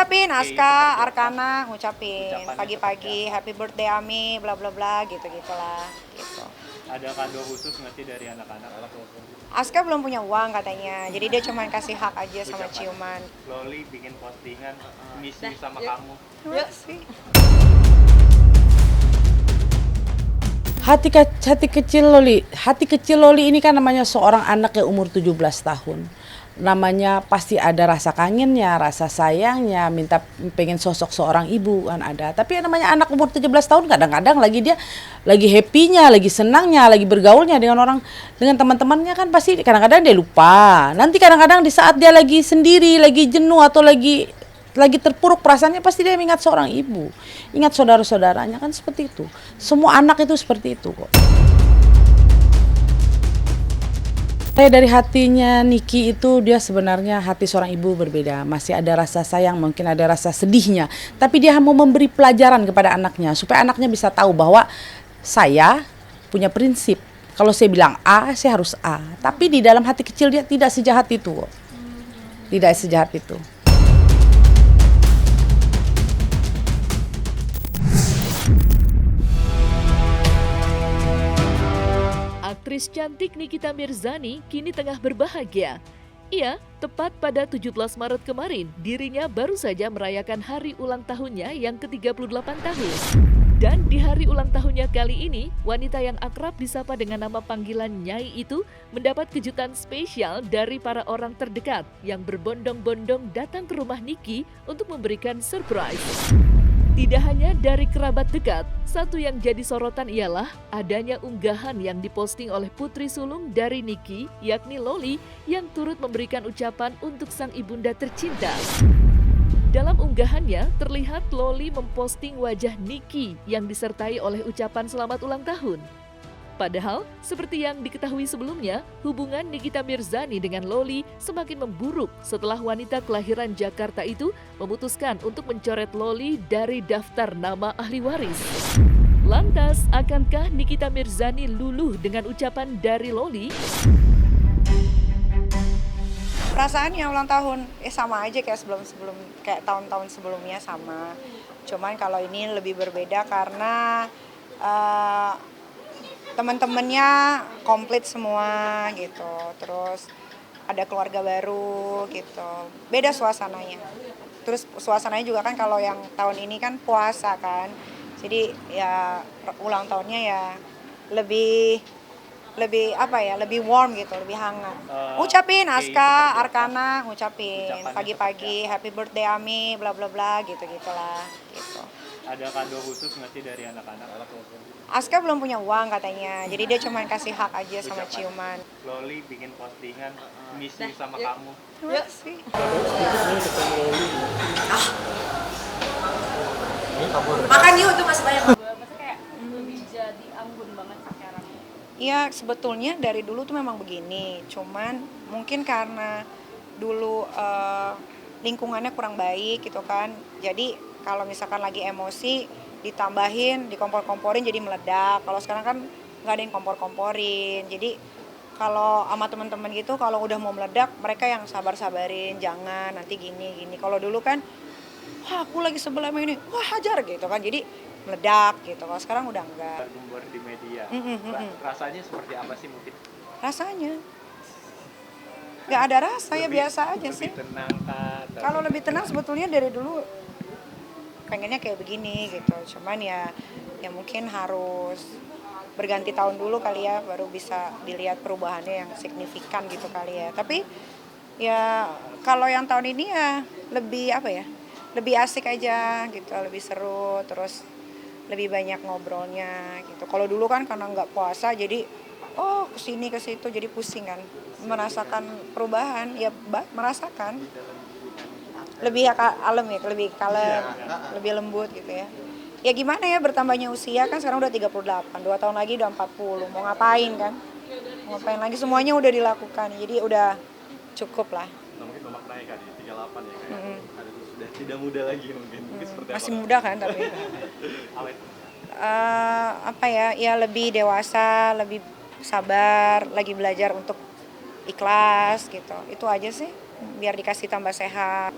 Ngucapin Oke, Aska, seperti apa Arkana, ngucapin ucapannya seperti pagi-pagi apa? happy birthday Ami, bla bla bla gitu-gitulah gitu. Ada kado khusus nggak sih dari anak-anak? Aska belum punya uang katanya, jadi dia cuma kasih hak aja sama Ucapan. ciuman. Loli bikin postingan miss you Dah, sama yuk. kamu. Terima kasih. Hati kecil Loli ini kan namanya seorang anak yang umur 17 tahun. Namanya pasti ada rasa kangennya, rasa sayangnya, minta pengen sosok seorang ibu kan ada. Tapi yang namanya anak umur 17 tahun kadang-kadang lagi dia lagi happy-nya, lagi senangnya, lagi bergaulnya dengan orang dengan teman-temannya kan pasti kadang-kadang dia lupa. Nanti kadang-kadang di saat dia lagi sendiri, lagi jenuh atau lagi terpuruk perasaannya pasti dia ingat seorang ibu, ingat saudara-saudaranya kan seperti itu. Semua anak itu seperti itu kok. Dari hatinya Niki itu dia sebenarnya hati seorang ibu berbeda. Masih ada rasa sayang, mungkin ada rasa sedihnya. Tapi dia mau memberi pelajaran kepada anaknya supaya anaknya bisa tahu bahwa saya punya prinsip. Kalau saya bilang A, saya harus A. Tapi di dalam hati kecil dia tidak sejahat itu kok. Tidak sejahat itu. Aktris cantik Nikita Mirzani kini tengah berbahagia. Ia, tepat pada 17 Maret kemarin, dirinya baru saja merayakan hari ulang tahunnya yang ke-38 tahun. Dan di hari ulang tahunnya kali ini, wanita yang akrab disapa dengan nama panggilan Nyai itu mendapat kejutan spesial dari para orang terdekat yang berbondong-bondong datang ke rumah Niki untuk memberikan surprise. Tidak hanya dari kerabat dekat, satu yang jadi sorotan ialah adanya unggahan yang diposting oleh putri sulung dari Niki, yakni Loli, yang turut memberikan ucapan untuk sang ibunda tercinta. Dalam unggahannya, terlihat Loli memposting wajah Niki yang disertai oleh ucapan selamat ulang tahun. Padahal, seperti yang diketahui sebelumnya, hubungan Nikita Mirzani dengan Loli semakin memburuk setelah wanita kelahiran Jakarta itu memutuskan untuk mencoret Loli dari daftar nama ahli waris. Lantas, akankah Nikita Mirzani luluh dengan ucapan dari Loli? Perasaannya ulang tahun sama aja kayak sebelum kayak tahun-tahun sebelumnya sama. Cuman kalau ini lebih berbeda karena teman-temannya komplit semua gitu, terus ada keluarga baru gitu, beda suasananya. Terus suasananya juga kan kalau yang tahun ini kan puasa kan, jadi ya ulang tahunnya ya lebih lebih apa ya, lebih warm gitu, lebih hangat. Ngucapin Oke, Aska, seperti apa Arkana, ngucapin ucapannya pagi-pagi seperti apa? happy birthday Ami, bla bla bla gitu-gitulah gitu. Ada kado khusus nggak sih dari anak-anak? Aska belum punya uang katanya, jadi dia cuma kasih hak aja sama Ucapan. ciuman. Loli bikin postingan miss you Dah, sama yuk. kamu. Terima kasih. Makan yuk tuh masih banyak. Maksudnya kayak lebih jadi anggun banget sekarang. Iya, sebetulnya dari dulu tuh memang begini, cuman mungkin karena dulu lingkungannya kurang baik gitu kan, jadi kalau misalkan lagi emosi ditambahin, dikompor-komporin jadi meledak. Kalau sekarang kan nggak ada yang kompor-komporin, jadi kalau sama teman-teman gitu kalau udah mau meledak mereka yang sabar-sabarin, jangan nanti gini. Kalau dulu kan, wah aku lagi sebel sama ini, wah hajar gitu kan, jadi meledak gitu. Kalau sekarang udah enggak. Gembar di media. Mm-mm. Rasanya seperti apa sih mungkin? Rasanya nggak ada rasa ya, biasa aja sih. Lebih tenang kah? Atau Kalau lebih tenang sebetulnya dari dulu pengennya kayak begini gitu, cuman ya mungkin harus berganti tahun dulu kali ya, baru bisa dilihat perubahannya yang signifikan gitu kali ya. Tapi ya kalau yang tahun ini ya lebih apa ya, lebih asik aja gitu, lebih seru, terus lebih banyak ngobrolnya gitu. Kalau dulu kan karena nggak puasa jadi kesini ke situ jadi pusing kan, merasakan perubahan ya, merasakan lebih kalem ya, lebih kalem, lebih lembut gitu ya. Ya gimana ya, bertambahnya usia kan, sekarang udah 38, 2 tahun lagi udah 40, mau ngapain kan? Mau ngapain lagi, semuanya udah dilakukan, jadi udah cukup lah. mungkin memaknai kan di 38 ya kayak ada tuh sudah tidak muda lagi mungkin seperti Masih apa? muda kan tapi Awet. apa ya lebih dewasa, lebih sabar, lagi belajar untuk ikhlas gitu, itu aja sih. biar dikasih tambah sehat.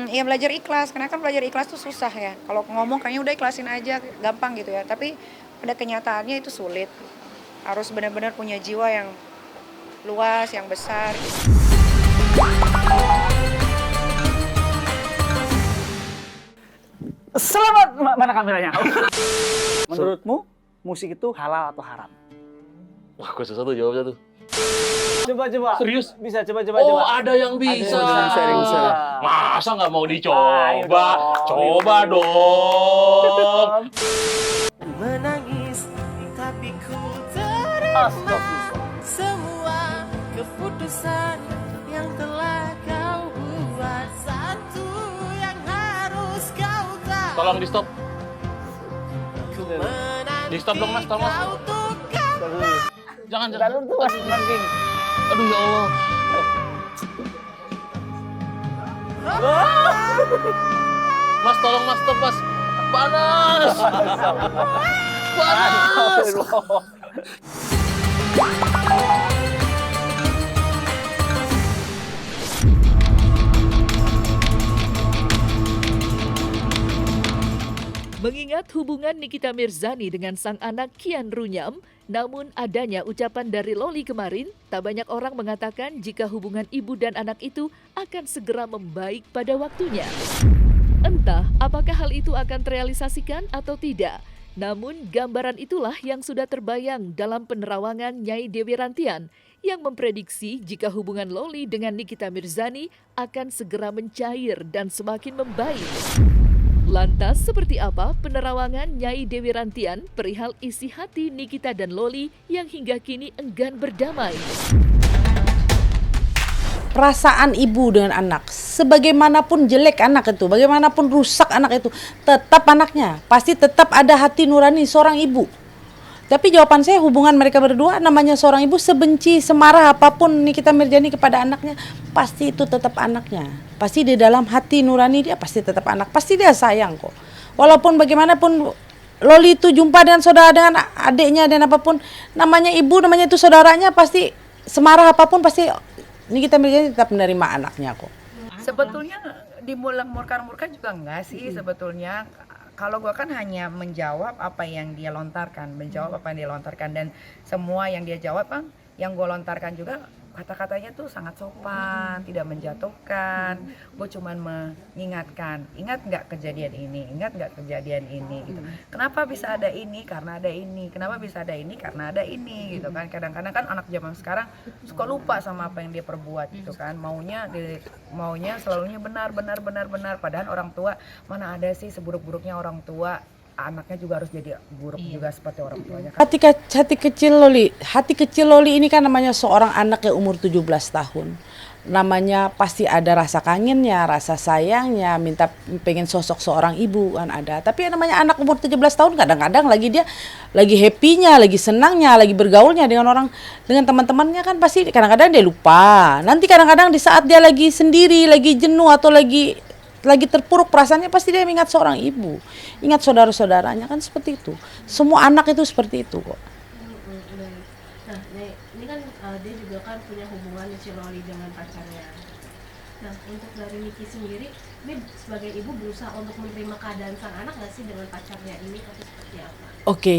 Ya belajar ikhlas, karena kan belajar ikhlas tuh susah ya. Kalau ngomong kayaknya udah ikhlasin aja, gampang gitu ya. Tapi pada kenyataannya itu sulit. Harus benar-benar punya jiwa yang luas, yang besar. Selamat, mana kameranya? Menurutmu musik itu halal atau haram? Wah, gue susah tuh jawabnya tuh. Coba. Serius? Bisa, coba. Oh, ada yang bisa. Bisa. Masa nggak mau Ayo dicoba? dong. Coba dong. Menangis tapi ku terima Astagfirullah. semua keputusan yang telah kau buat. Satu yang harus kau tahu, Tolong di stop. ku menanti Di stop dong, Mas, tolong, Mas. kau untuk kembali. Jangan. Jalur tuh masih penting. Aduh ya Allah. Mas, tolong Mas, stop Mas. Panas. Panas. Mengingat hubungan Nikita Mirzani dengan sang anak Kian Runyam, namun adanya ucapan dari Loli kemarin, tak banyak orang mengatakan jika hubungan ibu dan anak itu akan segera membaik pada waktunya. Entah apakah hal itu akan terrealisasikan atau tidak, namun gambaran itulah yang sudah terbayang dalam penerawangan Nyai Dewi Rantian yang memprediksi jika hubungan Loli dengan Nikita Mirzani akan segera mencair dan semakin membaik. Lantas seperti apa penerawangan Nyai Dewi Rantian perihal isi hati Nikita dan Loli yang hingga kini enggan berdamai? Perasaan ibu dengan anak, sebagaimanapun jelek anak itu, bagaimanapun rusak anak itu, tetap anaknya, pasti tetap ada hati nurani seorang ibu. Tapi jawaban saya, hubungan mereka berdua, namanya seorang ibu, sebenci, semarah apapun Nikita Mirzani kepada anaknya, pasti itu tetap anaknya. Pasti di dalam hati nurani dia pasti tetap anak, pasti dia sayang kok. Walaupun bagaimanapun Loli itu jumpa dengan saudara, dengan adiknya dan apapun, namanya ibu, namanya itu saudaranya, pasti semarah apapun pasti Nikita Mirzani tetap menerima anaknya kok. Sebetulnya dimurka juga enggak sih sebetulnya. Kalau gue kan hanya menjawab apa yang dia lontarkan, dan semua yang dia jawab kan, yang gue lontarkan juga kata-katanya tuh sangat sopan, tidak menjatuhkan. Gue cuman mengingatkan, ingat nggak kejadian ini, gitu. Kenapa bisa ada ini? Karena ada ini. Kenapa bisa ada ini? Karena ada ini, gitu kan. Kadang-kadang kan anak zaman sekarang suka lupa sama apa yang dia perbuat, gitu kan. Maunya selalunya benar. Padahal orang tua, mana ada sih seburuk-buruknya orang tua, anaknya juga harus jadi buruk juga seperti orang tuanya. Hati kecil Loli ini kan namanya seorang anak yang umur 17 tahun. Namanya pasti ada rasa kangennya, rasa sayangnya, pengen sosok seorang ibu kan ada. Tapi yang namanya anak umur 17 tahun kadang-kadang dia lagi happy-nya, lagi senangnya, lagi bergaulnya dengan teman-temannya kan pasti kadang-kadang dia lupa. Nanti kadang-kadang di saat dia lagi sendiri, lagi jenuh atau lagi terpuruk perasaannya, pasti dia ingat seorang ibu, ingat saudara-saudaranya, kan seperti itu. Semua anak itu seperti itu kok. Nah, ini kan dia juga kan punya hubungan si Loli dengan pacarnya. Nah, untuk dari Niki sendiri, ini sebagai ibu berusaha untuk menerima keadaan sang anak nggak sih dengan pacarnya ini atau seperti apa? Oke.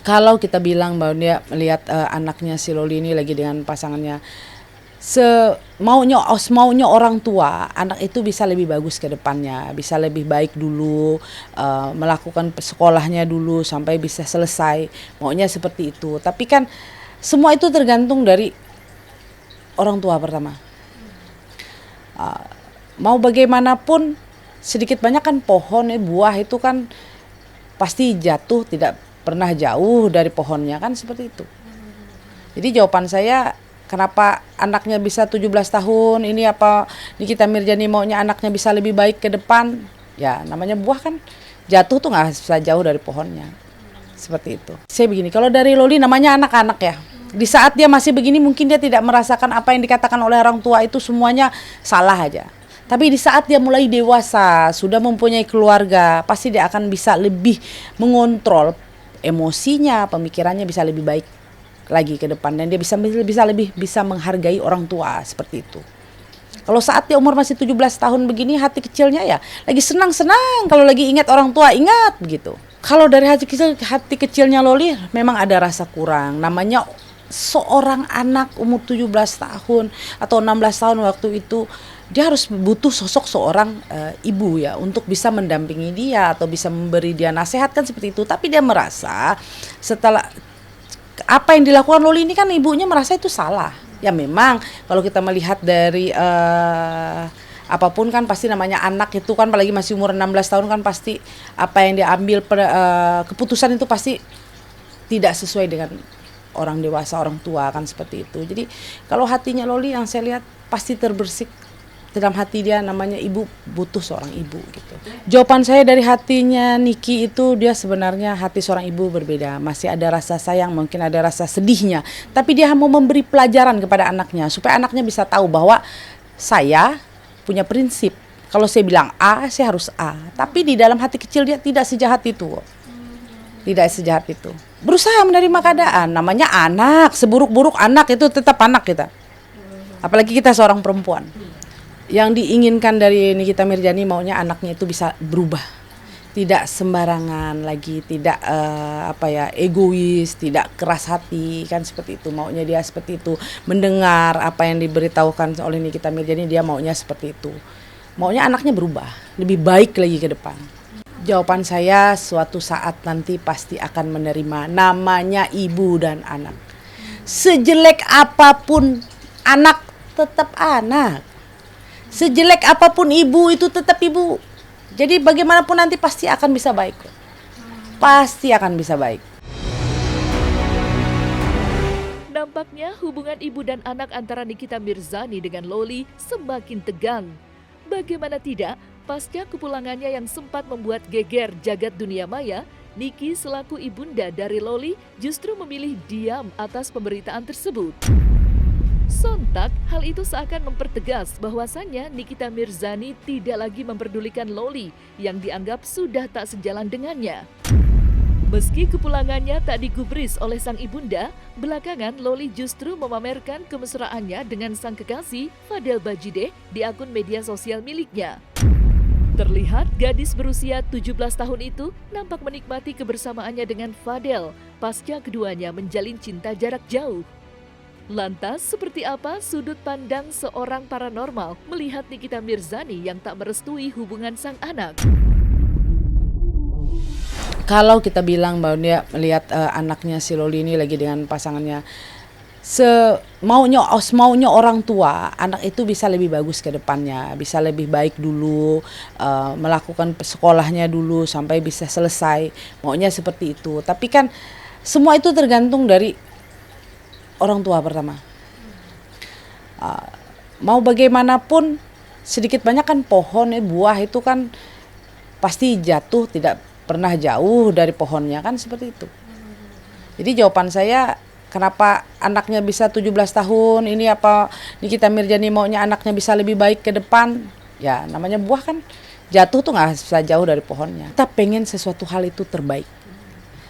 Kalau kita bilang bahwa dia melihat anaknya si Loli ini lagi dengan pasangannya, maunya orang tua, anak itu bisa lebih bagus ke depannya, bisa lebih baik dulu, melakukan sekolahnya dulu sampai bisa selesai, maunya seperti itu. Tapi kan semua itu tergantung dari orang tua pertama. Mau bagaimanapun sedikit banyak kan pohon, buah itu kan pasti jatuh, tidak pernah jauh dari pohonnya, kan seperti itu. Jadi jawaban saya, kenapa anaknya bisa 17 tahun, ini apa Nikita Mirzani maunya anaknya bisa lebih baik ke depan, ya namanya buah kan jatuh tuh nggak bisa jauh dari pohonnya, seperti itu. Saya begini, kalau dari Loli namanya anak-anak ya, di saat dia masih begini mungkin dia tidak merasakan apa yang dikatakan oleh orang tua itu semuanya salah aja. Tapi di saat dia mulai dewasa, sudah mempunyai keluarga, pasti dia akan bisa lebih mengontrol emosinya, pemikirannya bisa lebih baik lagi ke depan, dan dia bisa lebih bisa menghargai orang tua, seperti itu. Kalau saat dia umur masih 17 tahun begini, hati kecilnya ya lagi senang-senang, kalau lagi ingat orang tua ingat begitu. Kalau dari hati kecilnya Loli memang ada rasa kurang. Namanya seorang anak umur 17 tahun atau 16 tahun waktu itu, dia harus butuh sosok seorang ibu ya untuk bisa mendampingi dia atau bisa memberi dia nasihat kan seperti itu. Tapi dia merasa setelah apa yang dilakukan Loli ini kan ibunya merasa itu salah. Ya memang kalau kita melihat dari apapun kan pasti namanya anak itu kan, apalagi masih umur 16 tahun kan pasti apa yang dia ambil keputusan itu pasti tidak sesuai dengan orang dewasa, orang tua kan seperti itu. Jadi kalau hatinya Loli yang saya lihat pasti terbersih dalam hati dia, namanya ibu butuh seorang ibu gitu. Jawaban saya dari hatinya Niki itu, dia sebenarnya hati seorang ibu berbeda. Masih ada rasa sayang, mungkin ada rasa sedihnya. Tapi dia mau memberi pelajaran kepada anaknya supaya anaknya bisa tahu bahwa saya punya prinsip. Kalau saya bilang A, saya harus A. Tapi di dalam hati kecil dia tidak sejahat itu. Tidak sejahat itu. Berusaha menerima keadaan. Namanya anak, seburuk-buruk anak itu tetap anak kita. Apalagi kita seorang perempuan. Yang diinginkan dari Nikita Mirzani maunya anaknya itu bisa berubah. Tidak sembarangan lagi, tidak egois, tidak keras hati kan seperti itu. Maunya dia seperti itu. Mendengar apa yang diberitahukan oleh Nikita Mirzani, dia maunya seperti itu. Maunya anaknya berubah, lebih baik lagi ke depan. Jawaban saya suatu saat nanti pasti akan menerima, namanya ibu dan anak. Sejelek apapun anak tetap anak. Sejelek apapun ibu itu tetap ibu. Jadi bagaimanapun nanti pasti akan bisa baik. Pasti akan bisa baik. Nampaknya hubungan ibu dan anak antara Nikita Mirzani dengan Loli semakin tegang. Bagaimana tidak, pasca kepulangannya yang sempat membuat geger jagat dunia maya, Niki selaku ibunda dari Loli justru memilih diam atas pemberitaan tersebut. Sontak, hal itu seakan mempertegas bahwasannya Nikita Mirzani tidak lagi memperdulikan Loli yang dianggap sudah tak sejalan dengannya. Meski kepulangannya tak digubris oleh sang ibunda, belakangan Loli justru memamerkan kemesraannya dengan sang kekasih Fadel Bajide di akun media sosial miliknya. Terlihat gadis berusia 17 tahun itu nampak menikmati kebersamaannya dengan Fadel pasca keduanya menjalin cinta jarak jauh. Lantas, seperti apa sudut pandang seorang paranormal melihat Nikita Mirzani yang tak merestui hubungan sang anak? Kalau kita bilang bahwa dia melihat anaknya si Loli ini lagi dengan pasangannya, maunya orang tua, anak itu bisa lebih bagus ke depannya, bisa lebih baik dulu, melakukan sekolahnya dulu sampai bisa selesai, maunya seperti itu. Tapi kan semua itu tergantung dari orang tua pertama. Mau bagaimanapun sedikit banyak kan pohon buah itu kan pasti jatuh, tidak pernah jauh dari pohonnya kan seperti itu. Jadi jawaban saya, kenapa anaknya bisa 17 tahun ini apa Nikita Mirzani maunya anaknya bisa lebih baik ke depan, ya namanya buah kan jatuh tuh nggak bisa jauh dari pohonnya. Kita pengen sesuatu hal itu terbaik,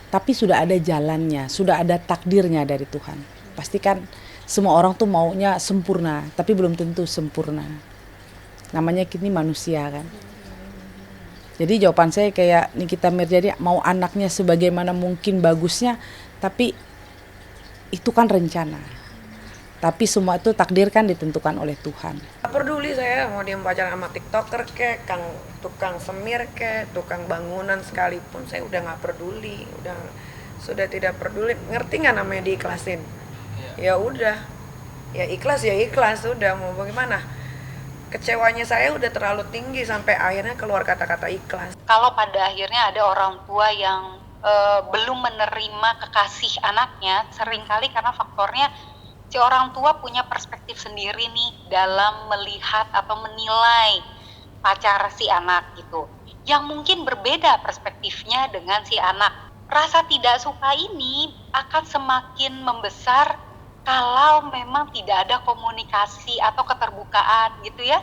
tapi sudah ada jalannya, sudah ada takdirnya dari Tuhan. Pastikan semua orang tuh maunya sempurna, tapi belum tentu sempurna. Namanya kini manusia kan. Jadi jawaban saya kayak Nikita Mirzani mau anaknya sebagaimana mungkin bagusnya, tapi itu kan rencana. Tapi semua itu takdir kan ditentukan oleh Tuhan. Gak peduli saya mau dia pacaran sama tiktoker kek, tukang semir kek, tukang bangunan sekalipun, saya udah gak peduli, sudah tidak peduli. Ngerti nggak namanya diikhlasin? Ya udah, ya ikhlas udah, mau bagaimana? Kecewanya saya udah terlalu tinggi sampai akhirnya keluar kata-kata ikhlas. Kalau pada akhirnya ada orang tua yang belum menerima kekasih anaknya, seringkali karena faktornya si orang tua punya perspektif sendiri nih dalam melihat atau menilai pacar si anak gitu, yang mungkin berbeda perspektifnya dengan si anak. Rasa tidak suka ini akan semakin membesar kalau memang tidak ada komunikasi atau keterbukaan gitu ya.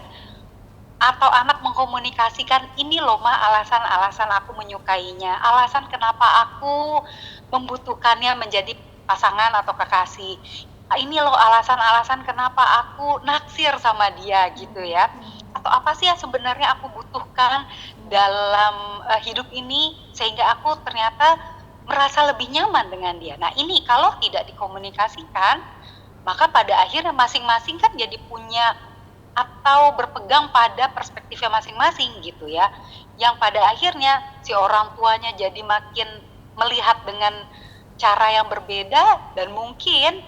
Atau anak mengkomunikasikan, ini loh ma alasan-alasan aku menyukainya, alasan kenapa aku membutuhkannya menjadi pasangan atau kekasih. ini loh alasan-alasan kenapa aku naksir sama dia gitu ya. Atau apa sih yang sebenarnya aku butuhkan dalam hidup ini sehingga aku ternyata merasa lebih nyaman dengan dia. Nah ini kalau tidak dikomunikasikan, maka pada akhirnya masing-masing kan jadi punya atau berpegang pada perspektifnya masing-masing gitu ya. Yang pada akhirnya si orang tuanya jadi makin melihat dengan cara yang berbeda dan mungkin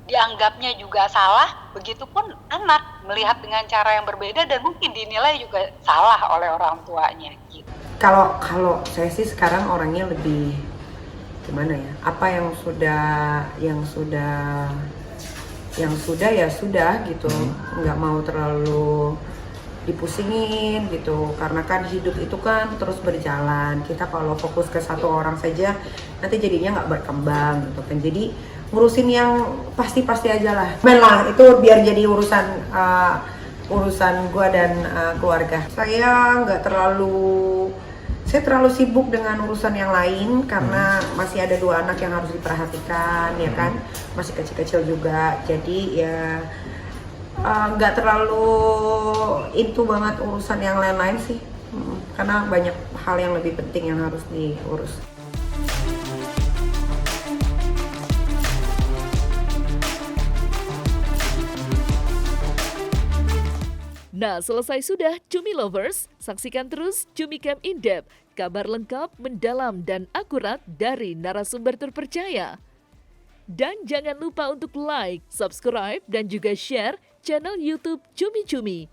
dianggapnya juga salah, begitupun anak melihat dengan cara yang berbeda dan mungkin dinilai juga salah oleh orang tuanya gitu. Kalau saya sih sekarang orangnya lebih gimana ya? Apa yang sudah ya sudah gitu. Nggak mau terlalu dipusingin gitu. Karena kan hidup itu kan terus berjalan. Kita kalau fokus ke satu orang saja nanti jadinya nggak berkembang gitu kan. Jadi ngurusin yang pasti-pasti aja lah. Men lah itu biar jadi urusan gua dan keluarga. Saya terlalu sibuk dengan urusan yang lain karena masih ada 2 anak yang harus diperhatikan ya kan, masih kecil-kecil juga, jadi ya nggak terlalu itu banget urusan yang lain-lain sih, karena banyak hal yang lebih penting yang harus diurus. Nah, selesai sudah Cumi Lovers. Saksikan terus Cumi Camp In-Depth, kabar lengkap, mendalam, dan akurat dari narasumber terpercaya. Dan jangan lupa untuk like, subscribe, dan juga share channel YouTube Cumi Cumi.